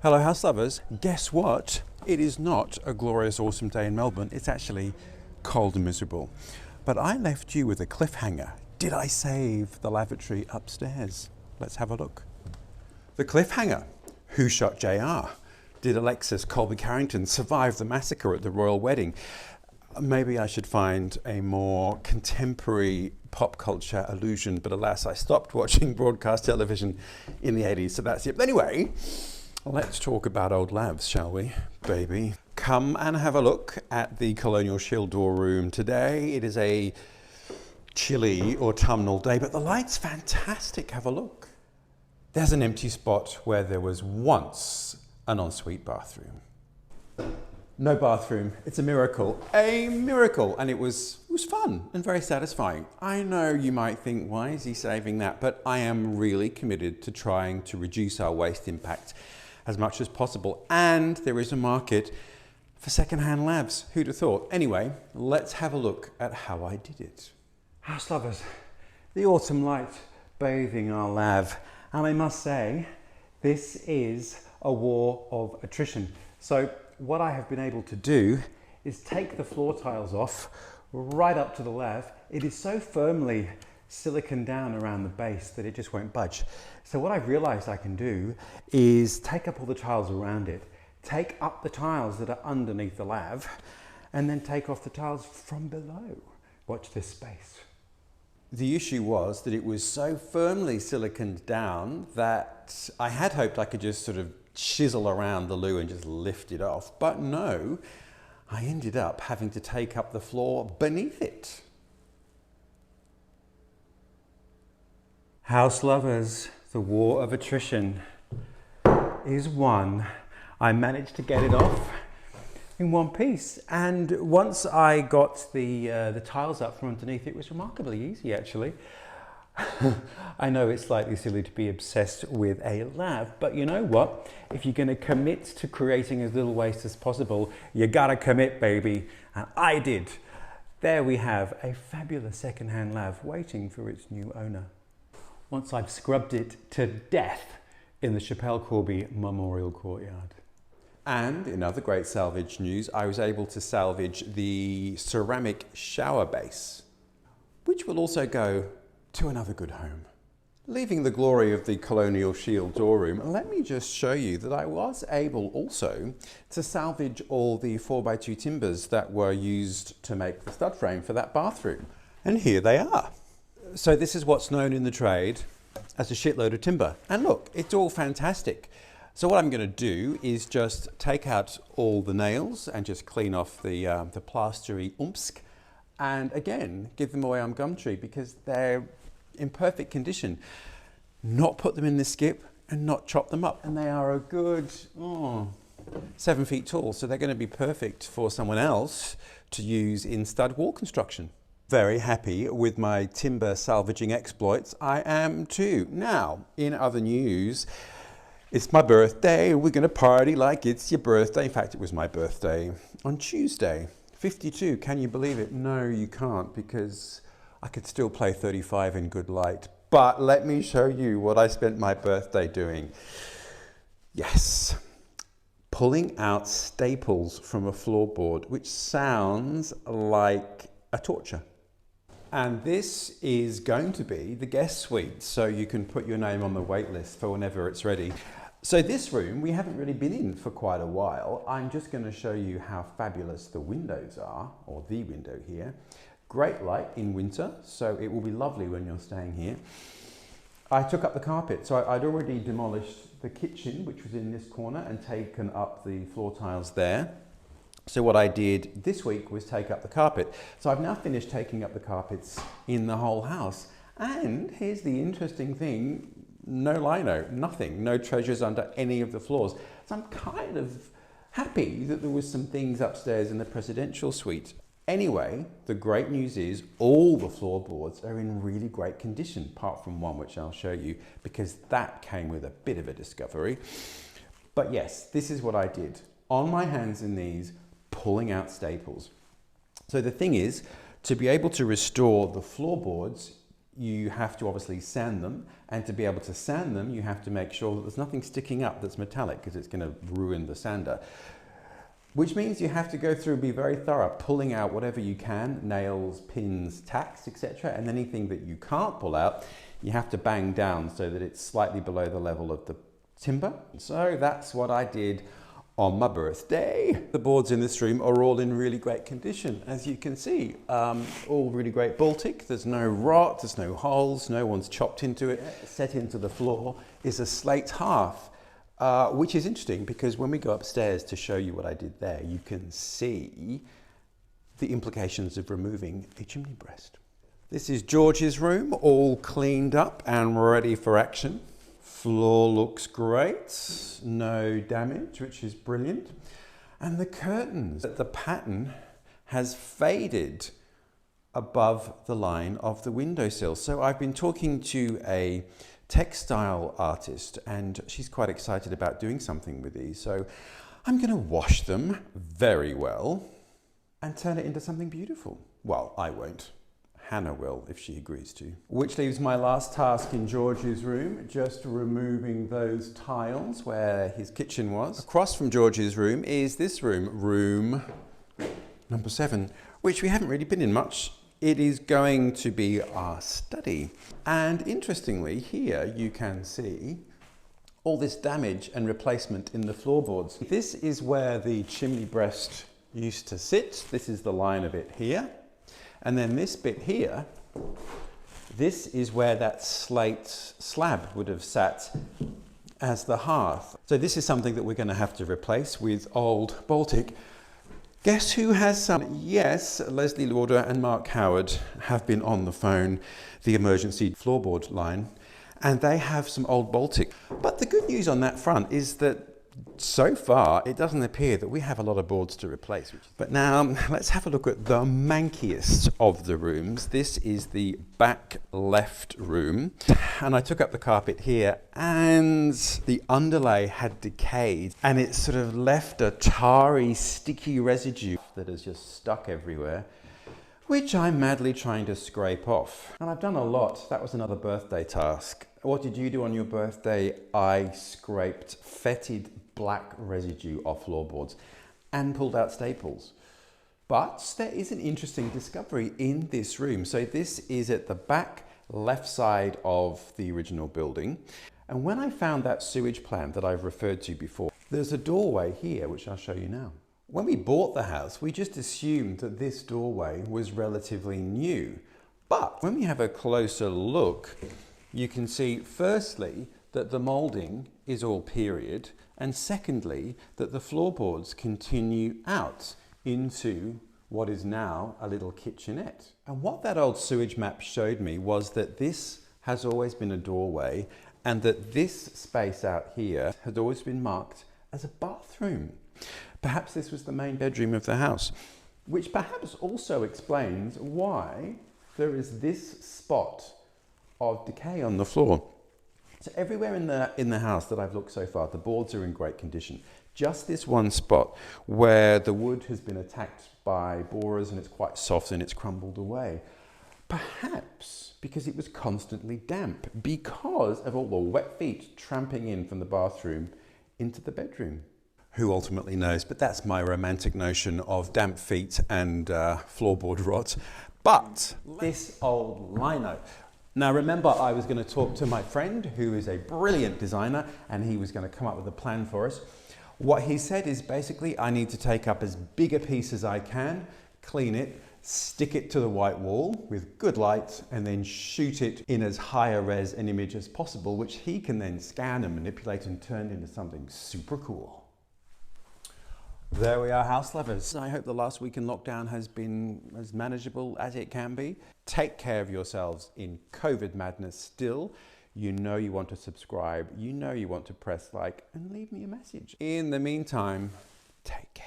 Hello house lovers, guess what? It is not a glorious awesome day in Melbourne, it's actually cold and miserable. But I left you with a cliffhanger. Did I save the lavatory upstairs? Let's have a look. The cliffhanger. Who shot JR? Did Alexis Colby Carrington survive the massacre at the royal wedding? Maybe I should find a more contemporary pop culture allusion, but alas, I stopped watching broadcast television in the 80s, so that's it. But anyway, let's talk about old lavs, shall we, baby? Come and have a look at the Colonial Shield door room today. It is a chilly autumnal day, but the light's fantastic. Have a look. There's an empty spot where there was once an ensuite bathroom. No bathroom. It's a miracle, and it was fun and very satisfying. I know you might think, why is he saving that? But I am really committed to trying to reduce our waste impact as much as possible. And there is a market for secondhand lavs. Who'd have thought? Anyway, let's have a look at how I did it. House lovers, the autumn light bathing our lav. And I must say, this is a war of attrition. So what I have been able to do is take the floor tiles off right up to the lav. It is so firmly silicon down around the base that it just won't budge. So what I've realized I can do is take up all the tiles around it, take up the tiles that are underneath the lav, and then take off the tiles from below. Watch this space. The issue was that it was so firmly siliconed down that I had hoped I could just sort of chisel around the loo and just lift it off, but no, I ended up having to take up the floor beneath it. House lovers, the war of attrition is won. I managed to get it off in one piece, and once I got the tiles up from underneath, it was remarkably easy actually. I know it's slightly silly to be obsessed with a lav, but you know what? If you're going to commit to creating as little waste as possible, you gotta commit, baby. And I did. There we have a fabulous secondhand lav waiting for its new owner. Once I've scrubbed it to death in the Chappelle Corby Memorial Courtyard. And in other great salvage news, I was able to salvage the ceramic shower base, which will also go to another good home. Leaving the glory of the Colonial Shield door room, let me just show you that I was able also to salvage all the 4x2 timbers that were used to make the stud frame for that bathroom. And here they are. So this is what's known in the trade as a shitload of timber. And look, it's all fantastic. So what I'm going to do is just take out all the nails and just clean off the plastery oomsk. And again, give them away on Gumtree because they're in perfect condition. Not put them in the skip and not chop them up. And they are a good 7 feet tall. So they're going to be perfect for someone else to use in stud wall construction. Very happy with my timber salvaging exploits. I am too. Now, in other news, it's my birthday. We're going to party like it's your birthday. In fact, it was my birthday on Tuesday. 52, can you believe it? No, you can't, because I could still play 35 in good light. But let me show you what I spent my birthday doing. Yes, pulling out staples from a floorboard, which sounds like a torture. And this is going to be the guest suite, so you can put your name on the wait list for whenever it's ready. So this room, we haven't really been in for quite a while. I'm just going to show you how fabulous the windows are, or the window here. Great light in winter, so it will be lovely when you're staying here. I took up the carpet, so I'd already demolished the kitchen, which was in this corner, and taken up the floor tiles there. So what I did this week was take up the carpet. So I've now finished taking up the carpets in the whole house. And here's the interesting thing, no lino, nothing, no treasures under any of the floors. So I'm kind of happy that there was some things upstairs in the presidential suite. Anyway, the great news is all the floorboards are in really great condition, apart from one which I'll show you, because that came with a bit of a discovery. But yes, this is what I did. On my hands and knees, pulling out staples. So the thing is, to be able to restore the floorboards, you have to obviously sand them, and to be able to sand them, you have to make sure that there's nothing sticking up that's metallic, because it's going to ruin the sander. Which means you have to go through and be very thorough, pulling out whatever you can, nails, pins, tacks, etc. And anything that you can't pull out, you have to bang down so that it's slightly below the level of the timber. So that's what I did on my birthday. The boards in this room are all in really great condition, as you can see. All really great Baltic. There's no rot, there's no holes, no one's chopped into it. Set into the floor is a slate hearth, which is interesting because when we go upstairs to show you what I did there, you can see the implications of removing a chimney breast. This is George's room, all cleaned up and ready for action. Floor looks great, no damage, which is brilliant. And the curtains, the pattern has faded above the line of the windowsill. So I've been talking to a textile artist and she's quite excited about doing something with these. So I'm going to wash them very well and turn it into something beautiful. Well, I won't. Hannah will, if she agrees to. Which leaves my last task in George's room, just removing those tiles where his kitchen was. Across from George's room is this room, room number 7, which we haven't really been in much. It is going to be our study. And interestingly, here you can see all this damage and replacement in the floorboards. This is where the chimney breast used to sit. This is the line of it here. And then this bit here, this is where that slate slab would have sat as the hearth. So this is something that we're going to have to replace with old Baltic. Guess who has some? Yes, Leslie Lauder and Mark Howard have been on the phone, the emergency floorboard line, and they have some old Baltic. But the good news on that front is that so far, it doesn't appear that we have a lot of boards to replace. But now, let's have a look at the mankiest of the rooms. This is the back left room. And I took up the carpet here and the underlay had decayed and it sort of left a tarry, sticky residue that has just stuck everywhere, which I'm madly trying to scrape off. And I've done a lot. That was another birthday task. What did you do on your birthday? I scraped fetid black residue off floorboards and pulled out staples. But there is an interesting discovery in this room. So this is at the back left side of the original building. And when I found that sewage plan that I've referred to before, there's a doorway here, which I'll show you now. When we bought the house, we just assumed that this doorway was relatively new. But when we have a closer look, you can see firstly that the moulding is all period, and secondly that the floorboards continue out into what is now a little kitchenette. And what that old sewage map showed me was that this has always been a doorway and that this space out here had always been marked as a bathroom. Perhaps this was the main bedroom of the house, which perhaps also explains why there is this spot of decay on the floor. So everywhere in the house that I've looked so far, the boards are in great condition. Just this one spot where the wood has been attacked by borers and it's quite soft and it's crumbled away. Perhaps because it was constantly damp, because of all the wet feet tramping in from the bathroom into the bedroom. Who ultimately knows? But that's my romantic notion of damp feet and floorboard rot. But this old lino. Now remember, I was going to talk to my friend who is a brilliant designer and he was going to come up with a plan for us. What he said is basically I need to take up as big a piece as I can, clean it, stick it to the white wall with good light and then shoot it in as high a res an image as possible, which he can then scan and manipulate and turn into something super cool. There we are, house lovers. I hope the last week in lockdown has been as manageable as it can be. Take care of yourselves in COVID madness still. You know you want to subscribe, you know you want to press like and leave me a message. In the meantime, take care.